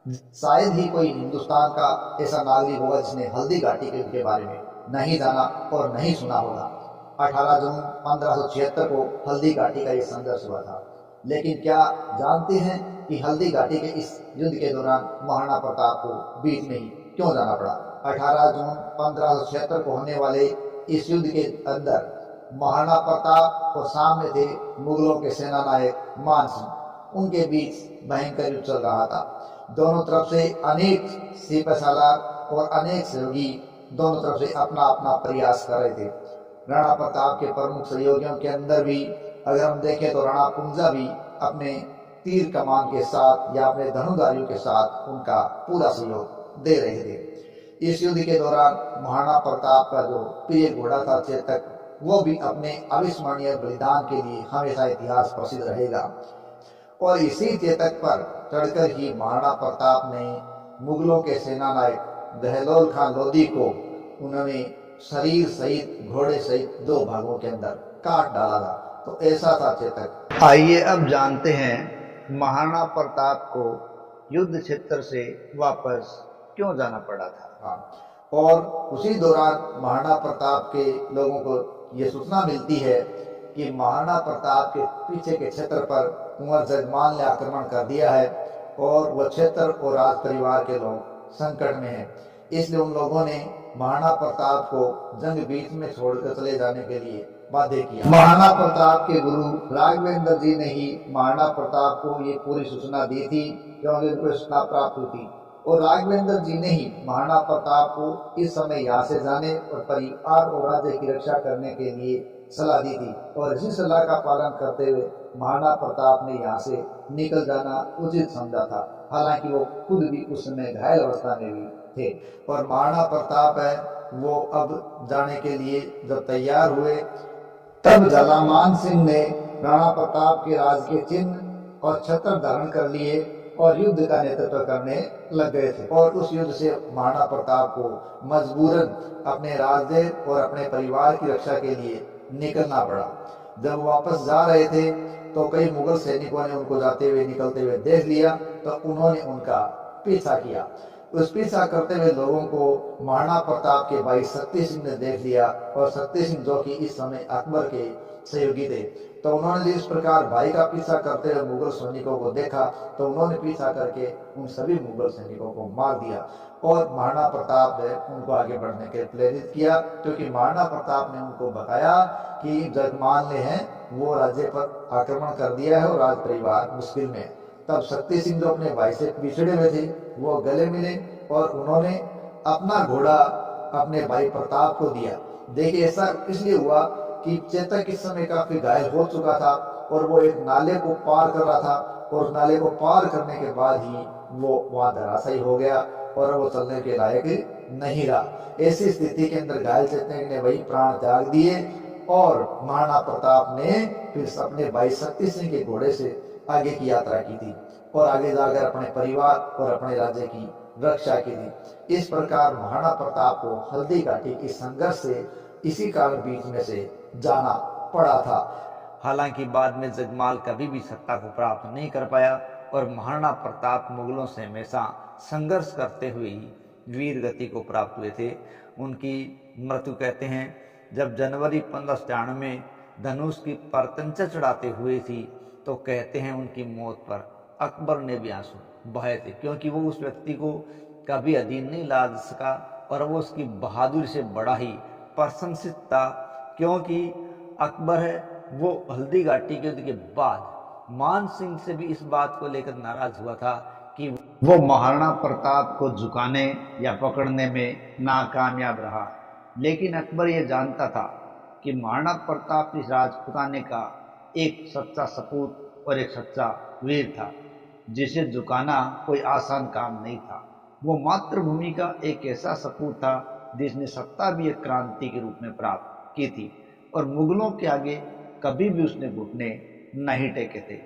शायद ही कोई हिंदुस्तान का ऐसा नागरिक होगा जिसने हल्दी घाटी के बारे में नहीं जाना और नहीं सुना होगा। 18 जून 1576 को हल्दी घाटी का ये संघर्ष हुआ था। लेकिन क्या जानते हैं कि हल्दी घाटी के इस युद्ध के दौरान महाराणा प्रताप को बीच में ही क्यों जाना पड़ा? 18 जून 1576 को होने वाले इस युद्ध के अंदर महाराणा प्रताप और सामने थे मुगलों के सेनानायक मान सिंह। उनके बीच भयंकर युद्ध चल रहा था। दोनों तरफ से अनेक सिपहसालार और अनेक सहयोगी दोनों तरफ से अपना अपना प्रयास कर रहे थे। राणा प्रताप के प्रमुख सहयोगियों के अंदर भी अगर हम देखें तो राणा कुंजा भी अपने तीर कमान के साथ या अपने धनुधारियों के साथ उनका पूरा सहयोग दे रहे थे। इस युद्ध के दौरान महाराणा प्रताप का जो प्रिय घोड़ा था चेतक, वो भी अपने अविस्मरणीय बलिदान के लिए हमेशा इतिहास प्रसिद्ध रहेगा। और इसी चेतक पर चढ़कर ही महाराणा प्रताप ने मुगलों के सेनानायक बहलोल खान लोधी को उन्होंने शरीर सहित घोड़े सहित दो भागों के अंदर काट डाला था। तो ऐसा था चेतक। आइए अब जानते हैं महाराणा प्रताप को युद्ध क्षेत्र से वापस क्यों जाना पड़ा था। और उसी दौरान महाराणा प्रताप के लोगों को ये सूचना मिलती है कि महाराणा प्रताप के पीछे के क्षेत्र पर कुंवर जगमान ने आक्रमण कर दिया है और वह क्षेत्र और राज परिवार के लोग संकट में हैं। इसलिए उन लोगों ने महाराणा प्रताप को जंग बीच में छोड़कर चले जाने के लिए बाध्य किया। महाराणा प्रताप के गुरु राघवेंद्र जी ने ही महाराणा प्रताप को ये पूरी सूचना दी थी, क्योंकि उनको सूचना प्राप्त हुई थी। और राघवेंद्र जी ने ही महाराणा प्रताप को इस समय यहाँ से जाने और परिवार और राज्य की रक्षा करने के लिए सलाह दी थी। और इसी सलाह का पालन करते हुए महाराणा प्रताप ने यहाँ से निकल जाना उचित समझा था। हालांकि वो खुद भी उस समय घायल अवस्था में भी थे। और महाराणा प्रताप है वो अब जाने के लिए जब तैयार हुए, तब जलामान सिंह ने राणा प्रताप के राज के चिन्ह और छत्र धारण कर लिए और युद्ध का नेतृत्व करने लग गए थे। और उस युद्ध से महाराणा प्रताप को मजबूरन अपने राज्य और अपने परिवार की रक्षा के लिए निकलना पड़ा। जब वापस जा रहे थे तो कई मुगल सैनिकों ने उनको जाते हुए निकलते हुए देख लिया, तो उन्होंने उनका पीछा किया। उस पीछा करते हुए लोगों को महाराणा प्रताप के भाई शक्ति सिंह ने देख लिया। और शक्ति सिंह जो कि इस समय अकबर के सहयोगी थे, तो उन्होंने इस प्रकार भाई का पीछा करते हुए मुगल सैनिकों को देखा, तो उन्होंने पीछा करके उन सभी मुगल सैनिकों को मार दिया। और महाराणा प्रताप ने उनको आगे बढ़ने के प्रेरित किया, क्योंकि महाराणा प्रताप ने उनको बताया कि जगमान ने है वो राज्य पर आक्रमण कर दिया है और राज परिवार मुश्किल में। तब शक्ति सिंह जो अपने भाई से बिछड़े हुए थे वो गले मिले और उन्होंने अपना घोड़ा अपने भाई प्रताप को दिया। देखिए ऐसा इसलिए हुआ कि चेतक इस समय काफी घायल हो चुका था और वो एक नाले को पार कर रहा था, और उस नाले को पार करने के बाद ही वो वहां धराशायी हो गया और वो चलने के लायक नहीं रहा। ऐसी स्थिति के अंदर घायल चेतक ने वही प्राण त्याग दिए और महाराणा प्रताप ने फिर अपने भाई शक्ति सिंह के घोड़े से आगे की यात्रा की थी और आगे जाकर अपने परिवार और अपने राज्य की रक्षा की थी। इस प्रकार महाराणा प्रताप को हल्दी घाटी के संघर्ष से इसी कारण बीच में से जाना पड़ा था। हालांकि बाद में जगमाल कभी भी सत्ता को प्राप्त नहीं कर पाया और महाराणा प्रताप मुगलों से हमेशा संघर्ष करते हुए ही वीर गति को प्राप्त हुए थे। उनकी मृत्यु कहते हैं जब जनवरी 1597 में धनुष की परतंचा चढ़ाते हुए थी, तो कहते हैं उनकी मौत पर अकबर ने भी आंसू बहाए थे, क्योंकि वो उस व्यक्ति को कभी अधीन नहीं ला सका और वो उसकी बहादुरी से बड़ा ही प्रशंसित था। क्योंकि अकबर है वो हल्दी घाटी के युद्ध के बाद मान सिंह से भी इस बात को लेकर नाराज हुआ था कि वो महाराणा प्रताप को झुकाने या पकड़ने में नाकामयाब रहा। लेकिन अकबर ये जानता था कि महाराणा प्रताप इस राजपुताने का एक सच्चा सपूत और एक सच्चा वीर था, जिसे झुकाना कोई आसान काम नहीं था। वो मातृभूमि का एक ऐसा सपूत था जिसने सत्ता भी एक क्रांति के रूप में प्राप्त की थी और मुगलों के आगे कभी भी उसने घुटने नहीं टेके थे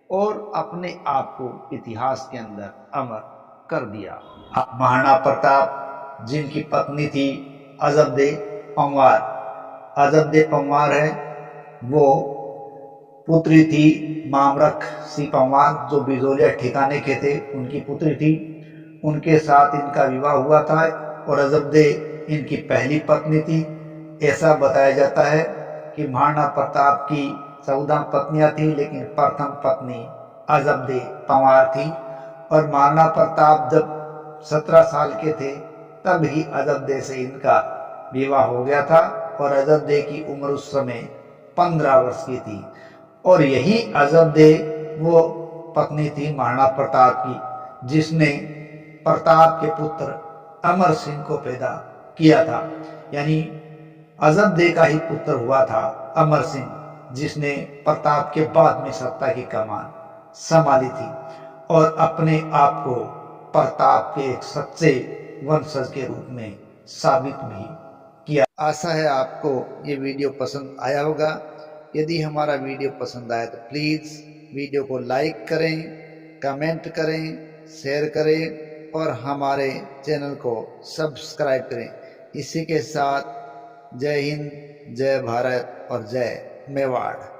और अपने आप को इतिहास के अंदर अमर कर दिया। महाराणा प्रताप जिनकी पत्नी थी अजबदे पंवार, अजबदे पंवार है वो पुत्री थी मामरख सी पंवार, जो बिजोलिया ठिकाने के थे, उनकी पुत्री थी। उनके साथ इनका विवाह हुआ था और अजबदे इनकी पहली पत्नी थी। ऐसा बताया जाता है कि महाराणा प्रताप की 14 पत्नियां थी, लेकिन प्रथम पत्नी अजबदे पंवार थी। और महाराणा प्रताप जब 17 साल के थे तब ही अजबदे से इनका विवाह हो गया था और अजबदे की उम्र उस समय 15 वर्ष की थी। और यही अजबदे वो पत्नी थी महाराणा प्रताप की जिसने प्रताप के पुत्र अमर सिंह को पैदा किया था। यानी अजबदे का ही पुत्र हुआ था अमर सिंह, जिसने प्रताप के बाद में सत्ता की कमान संभाली थी और अपने आप को प्रताप के एक सच्चे वंशज के रूप में साबित भी किया। आशा है आपको ये वीडियो पसंद आया होगा। यदि हमारा वीडियो पसंद आया तो प्लीज़ वीडियो को लाइक करें, कमेंट करें, शेयर करें और हमारे चैनल को सब्सक्राइब करें। इसी के साथ जय हिंद, जय भारत और जय मेवाड़।